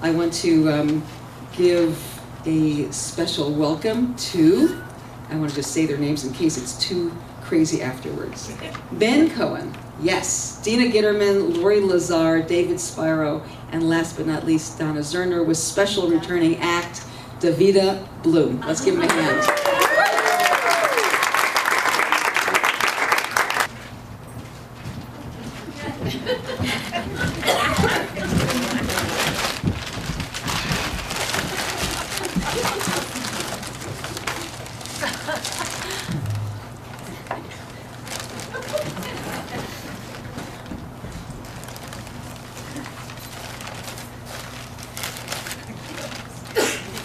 I want to give a special welcome to, I want to just say their names in case it's too crazy afterwards. Ben Cohen, yes. Dena Gitterman, Laurie Lazar, David Spiro, and last but not least, Donna Zerner with special returning act, Davida Bloom. Let's give him a hand.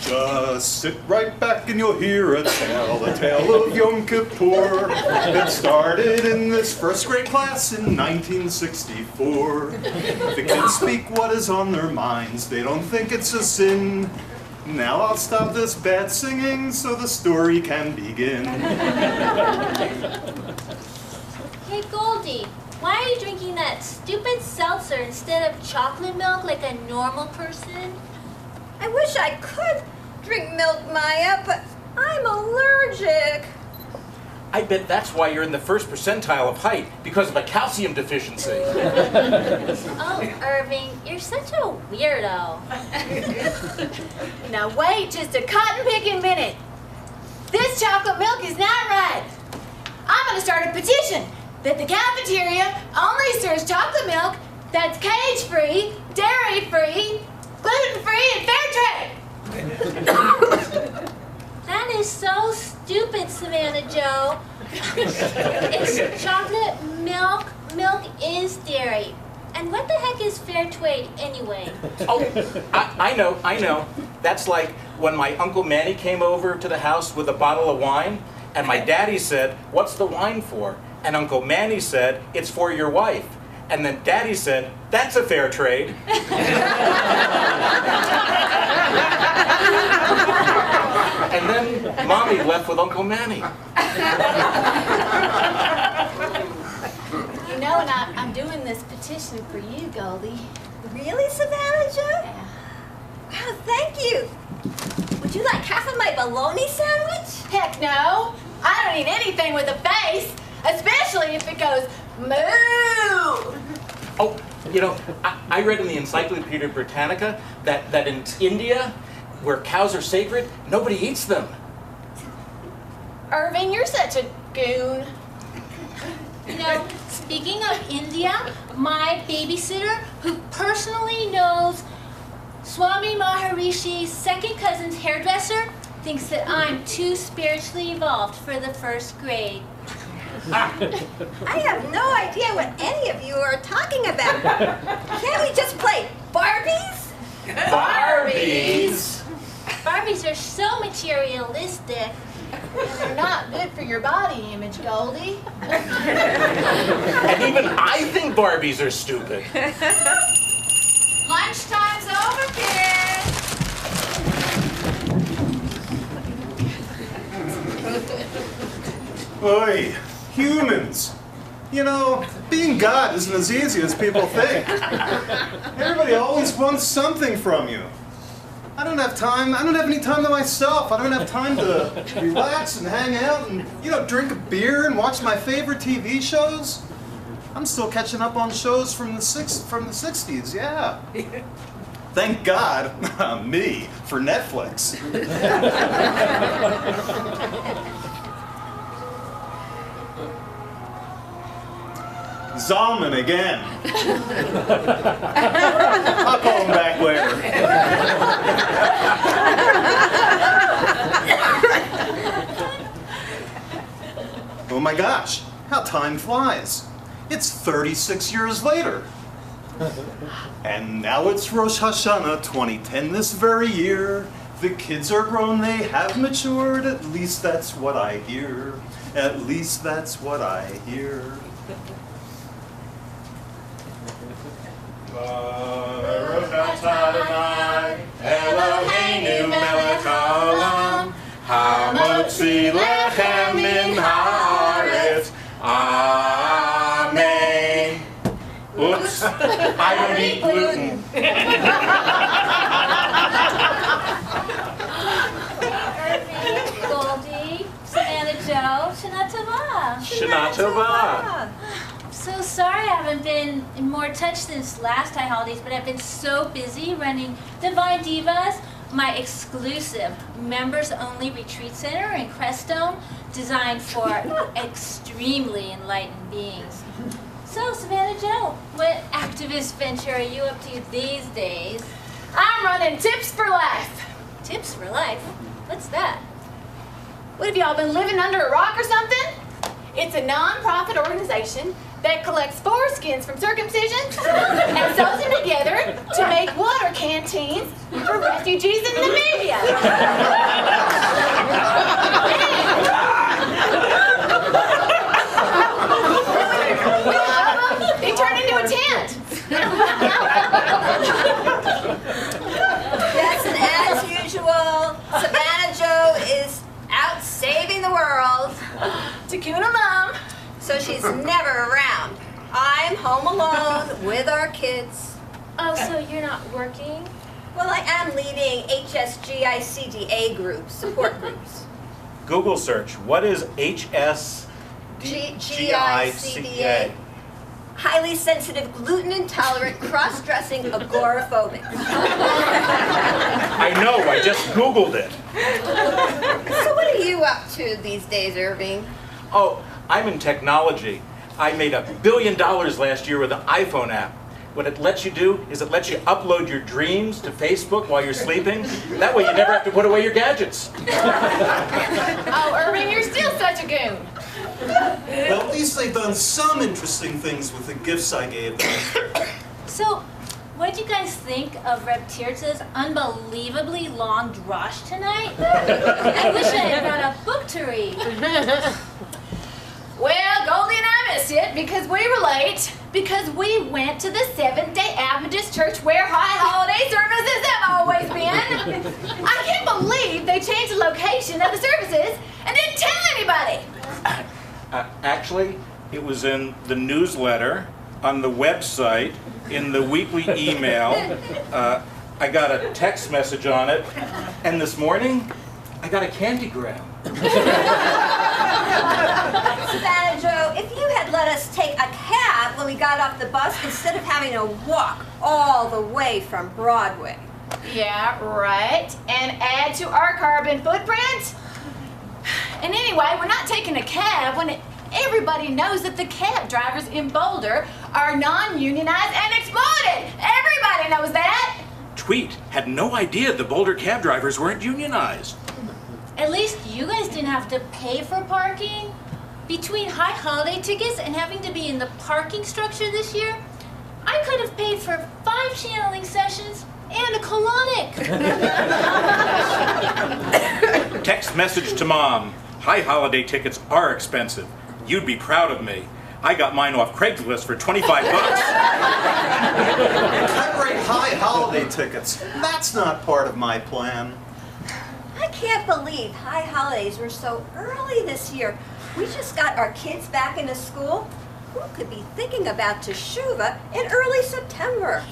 Just sit right back and you'll hear a tale of Yom Kippur. It started in this first grade class in 1964. The kids speak what is on their minds. They don't think it's a sin. Now I'll stop this bad singing so the story can begin. Hey Goldie, why are you drinking that stupid seltzer instead of chocolate milk like a normal person? I wish I could drink milk, Maya, but I'm allergic. I bet that's why you're in the first percentile of height, because of a calcium deficiency. Oh, Irving, you're such a weirdo. Now wait just a cotton-picking minute. This chocolate milk is not right. I'm going to start a petition that the cafeteria only serves chocolate milk that's cage-free, dairy-free, gluten-free, and fair trade. That is so stupid, Savannah Joe. It's chocolate milk. Milk is dairy. And what the heck is fair trade anyway? Oh, I know. That's like when my Uncle Manny came over to the house with a bottle of wine, and my daddy said, "What's the wine for?" And Uncle Manny said, "It's for your wife." And then Daddy said, "That's a fair trade." And then Mommy left with Uncle Manny. You know, and I'm doing this petition for you, Goldie. Really, Savannah Joe? Yeah. Wow, thank you. Would you like half of my bologna sandwich? Heck no. I don't eat anything with a face, especially if it goes moo. Oh, you know, I read in the Encyclopedia Britannica that in India, where cows are sacred, nobody eats them. Irving, you're such a goon. You know, speaking of India, my babysitter, who personally knows Swami Maharishi's second cousin's hairdresser, thinks that I'm too spiritually evolved for the first grade. I have no idea what any of you are talking about. Can't we just play Barbies? Barbies? Barbies are so materialistic. And they're not good for your body image, Goldie. And even I think Barbies are stupid. Lunchtime's over, kids. Oi, humans. You know, being God isn't as easy as people think. Everybody always wants something from you. I don't have time. I don't have any time to myself. I don't have time to relax and hang out and, you know, drink a beer and watch my favorite TV shows. I'm still catching up on shows from the 60s, yeah. Thank God, me, for Netflix. Zalman again. I'll call him back later. Oh my gosh, how time flies. It's 36 years later. And now it's Rosh Hashanah 2010 this very year. The kids are grown, they have matured. At least that's what I hear. At least that's what I hear. Baruch atah Adonai, Eloheinu melech haolam, hamotzi lechem min haaretz. Amen. Oops, I don't eat gluten. Tshuvah. I'm so sorry I haven't been in more touch since last High Holidays, but I've been so busy running Divine Divas, my exclusive members-only retreat center in Firestone, designed for extremely enlightened beings. So, Savannah Joe, what activist venture are you up to these days? I'm running Tips for Life. Tips for Life? What's that? What, have y'all been living under a rock or something? It's a non-profit organization that collects foreskins from circumcisions and sews them together to make water canteens for refugees in Namibia. They turn into a tent. Yes, and as usual, Savannah Joe is out saving the world. Takuna Mom. So she's never around. I'm home alone with our kids. Oh, so you're not working? Well, I am leading HSGICDA groups, support groups. Google search. What is HSGICDA? Highly sensitive, gluten intolerant, cross-dressing, agoraphobic. I know, I just Googled it. So what are you up to these days, Irving? Oh, I'm in technology. I made $1 billion last year with an iPhone app. What it lets you do is it lets you upload your dreams to Facebook while you're sleeping. That way you never have to put away your gadgets. Oh, Irving, you're still such a goon. Well, at least they've done some interesting things with the gifts I gave them. So, what did you guys think of Reb Tirzah's unbelievably long drosh tonight? I wish I had brought a book to read. Well, Goldie and I missed it because we were late. Because we went to the Seventh-day Adventist church where high holiday services have always been. I can't believe they changed the location of the services and didn't tell anybody. Actually, it was in the newsletter, on the website, in the weekly email. I got a text message on it, and this morning, I got a candygram. Savannah Joe, if you had let us take a cab when we got off the bus instead of having to walk all the way from Broadway. Yeah, right. And add to our carbon footprint. And anyway, we're not taking a cab when everybody knows that the cab drivers in Boulder are non-unionized and exploited. Everybody knows that. Tweet had no idea the Boulder cab drivers weren't unionized. At least you guys didn't have to pay for parking. Between high holiday tickets and having to be in the parking structure this year, I could have paid for 5 channeling sessions and a colonic. Text message to Mom. High holiday tickets are expensive. You'd be proud of me. I got mine off Craigslist for 25 bucks. Cut rate high holiday tickets. That's not part of my plan. I can't believe high holidays were so early this year. We just got our kids back into school. Who could be thinking about Tshuvah in early September?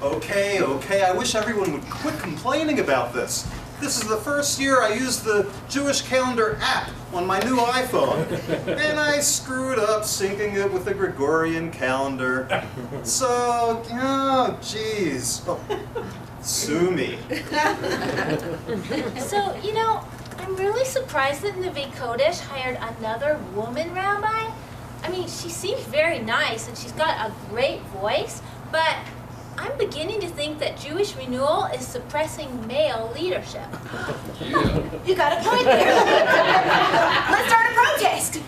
Okay, I wish everyone would quit complaining about this. This is the first year I used the Jewish calendar app on my new iPhone. And I screwed up syncing it with the Gregorian calendar. So, oh, geez. Oh, sue me. So, you know, I'm really surprised that Nevei Kodesh hired another woman rabbi. I mean, she seems very nice and she's got a great voice, but I'm beginning to think that Jewish renewal is suppressing male leadership. You got a point there. Let's start a protest.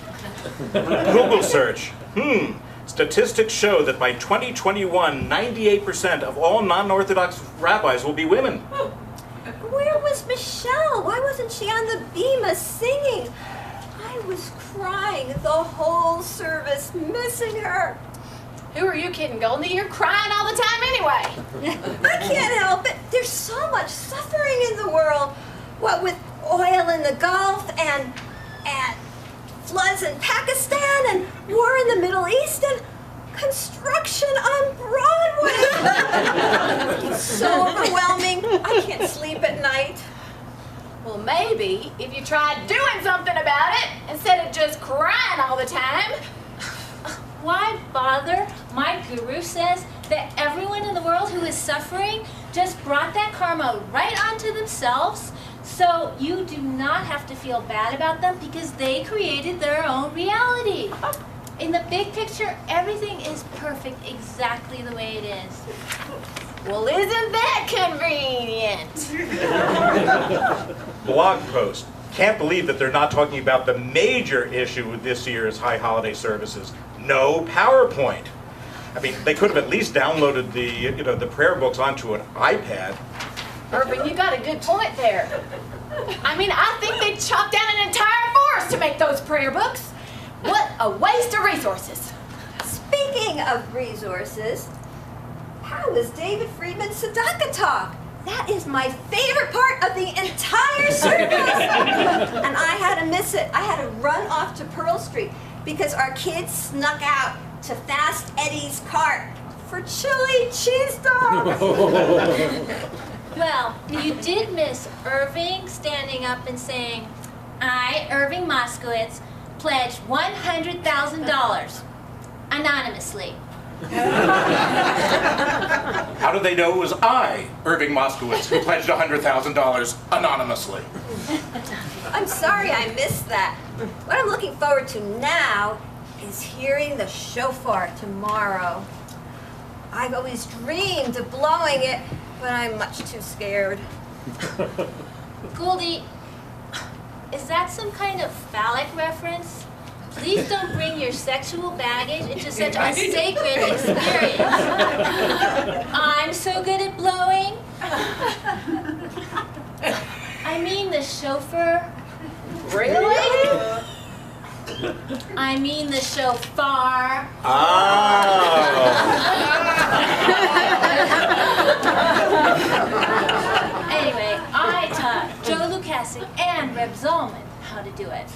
Google search. Statistics show that by 2021, 98% of all non-Orthodox rabbis will be women. Where was Michelle? Why wasn't she on the bima singing? I was crying the whole service, missing her. Who are you kidding, Goldie? You're crying all the time anyway. I can't help it. There's so much suffering in the world. What with oil in the Gulf and floods in Pakistan and war in the Middle East and construction on Broadway. It's so overwhelming. I can't sleep at night. Well, maybe if you tried doing something about it instead of just crying all the time. Why bother? My guru says that everyone in the world who is suffering just brought that karma right onto themselves, so you do not have to feel bad about them because they created their own reality. In the big picture, everything is perfect exactly the way it is. Well, isn't that convenient? Blog post. Can't believe that they're not talking about the major issue with this year's high holiday services. No PowerPoint. I mean, they could have at least downloaded the prayer books onto an iPad. Irving, you got a good point there. I mean, I think they chopped down an entire forest to make those prayer books. What a waste of resources. Speaking of resources, how was David Friedman's tzedakah talk? That is my favorite part of the entire service. And I had to miss it. I had to run off to Pearl Street because our kids snuck out to Fast Eddie's cart for chili cheese dogs. Well, you did miss Irving standing up and saying, I, Irving Moskowitz, pledged $100,000 anonymously. How do they know it was I, Irving Moskowitz, who pledged $100,000 anonymously? I'm sorry I missed that. What I'm looking forward to now is hearing the shofar tomorrow. I've always dreamed of blowing it, but I'm much too scared. Goldie, is that some kind of phallic reference? Please don't bring your sexual baggage into such a sacred experience. I'm so good at blowing. I mean the chauffeur. Really? I mean the shofar. Anyway, I taught Joe Lukasik and Reb Zalman how to do it.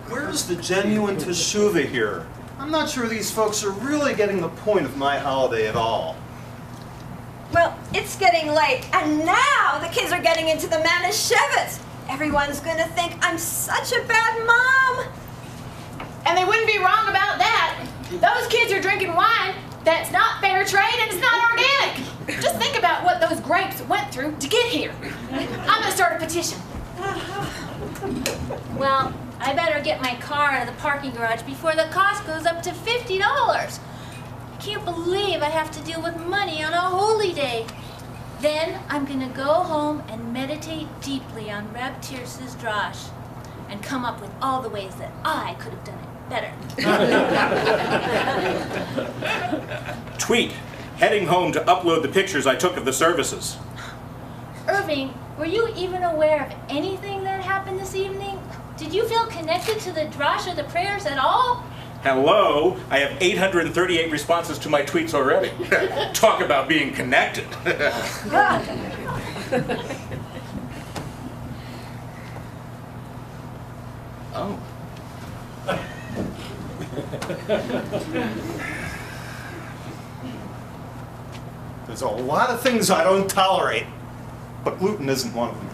Where's the genuine Tshuvah here? I'm not sure these folks are really getting the point of my holiday at all. Well, it's getting late, and now the kids are getting into the Manischewitz. Everyone's gonna think I'm such a bad mom. And they wouldn't be wrong about that. Those kids are drinking wine that's not fair trade and it's not organic. Just think about what those grapes went through to get here. I'm gonna start a petition. Well, I better get my car out of the parking garage before the cost goes up to $50. I can't believe I have to deal with money on a holy day. Then I'm gonna go home and meditate deeply on Reb Tirzah's drash and come up with all the ways that I could have done it better. Tweet. Heading home to upload the pictures I took of the services. Irving, were you even aware of anything that happened this evening? Did you feel connected to the drash or the prayers at all? Hello, I have 838 responses to my tweets already. Talk about being connected. Oh. There's a lot of things I don't tolerate, but gluten isn't one of them.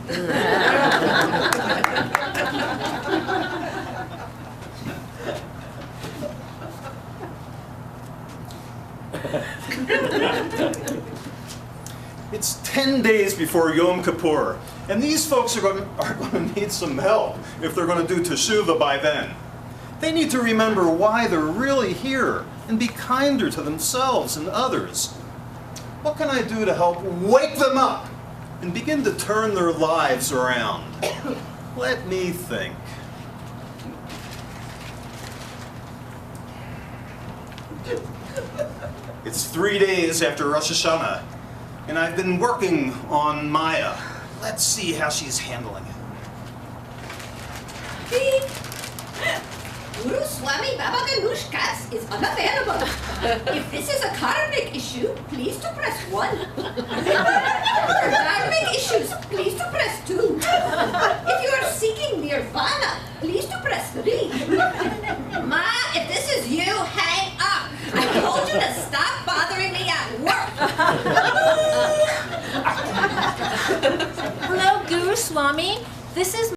It's 10 days before Yom Kippur, and these folks are going to need some help if they're going to do Teshuvah by then. They need to remember why they're really here and be kinder to themselves and others. What can I do to help wake them up and begin to turn their lives around? Let me think. It's 3 days after Rosh Hashanah, and I've been working on Maya. Let's see how she's handling it. Beep. Guru Swami Baba Ganush Katz is unavailable. If this is a karmic issue, please to press 1. For karmic issues, please to press 2. If you are seeking nirvana, please to press 3. Ma, if this is you, hang up. I told you to stop bothering me at work. Hello, Guru Swami. This is